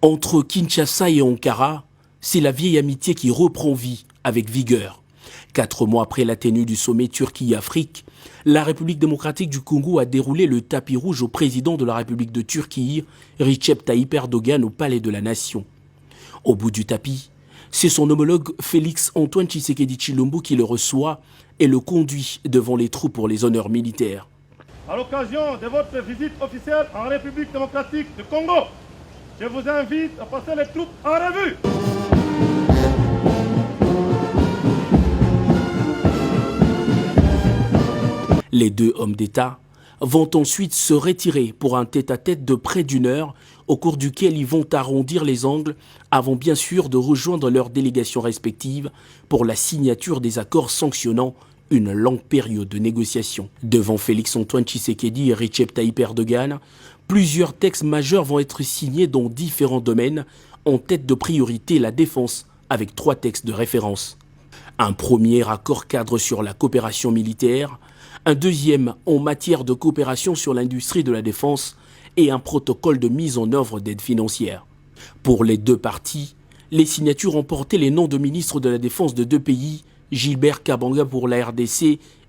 Entre Kinshasa et Ankara, c'est la vieille amitié qui reprend vie avec vigueur. 4 mois après la tenue du sommet Turquie-Afrique, la République démocratique du Congo a déroulé le tapis rouge au président de la République de Turquie, Recep Tayyip Erdogan, au Palais de la Nation. Au bout du tapis, c'est son homologue Félix Antoine Tshisekedi Tshilombo qui le reçoit et le conduit devant les troupes pour les honneurs militaires. À l'occasion de votre visite officielle en République démocratique du Congo, je vous invite à passer les troupes en revue. Les deux hommes d'État vont ensuite se retirer pour un tête-à-tête de près d'1 heure au cours duquel ils vont arrondir les angles avant bien sûr de rejoindre leurs délégations respectives pour la signature des accords sanctionnant une longue période de négociation. Devant Félix Antoine Tshisekedi et Recep Tayyip Erdogan, plusieurs textes majeurs vont être signés dans différents domaines, en tête de priorité la défense avec 3 textes de référence. Un premier accord cadre sur la coopération militaire, un deuxième en matière de coopération sur l'industrie de la défense et un protocole de mise en œuvre d'aide financière. Pour les deux parties, les signatures ont porté les noms de ministres de la Défense de 2 pays, Gilbert Kabanga pour la RDC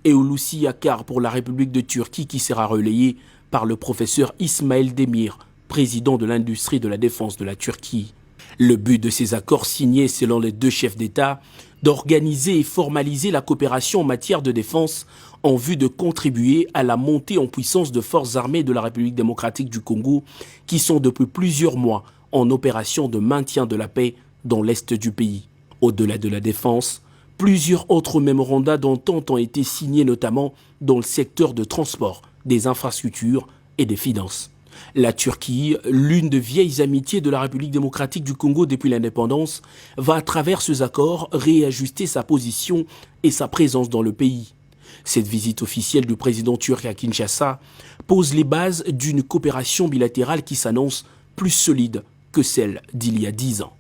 et Hulusi Akar pour la République de Turquie, qui sera relayé par le professeur Ismaël Demir, président de l'industrie de la défense de la Turquie. Le but de ces accords signés selon les deux chefs d'État, d'organiser et formaliser la coopération en matière de défense en vue de contribuer à la montée en puissance de forces armées de la République démocratique du Congo qui sont depuis plusieurs mois en opération de maintien de la paix dans l'est du pays. Au-delà de la défense, plusieurs autres mémorandums d'entente ont été signés notamment dans le secteur de transport, des infrastructures et des finances. La Turquie, l'une des vieilles amitiés de la République démocratique du Congo depuis l'indépendance, va à travers ces accords réajuster sa position et sa présence dans le pays. Cette visite officielle du président turc à Kinshasa pose les bases d'une coopération bilatérale qui s'annonce plus solide que celle d'il y a 10 ans.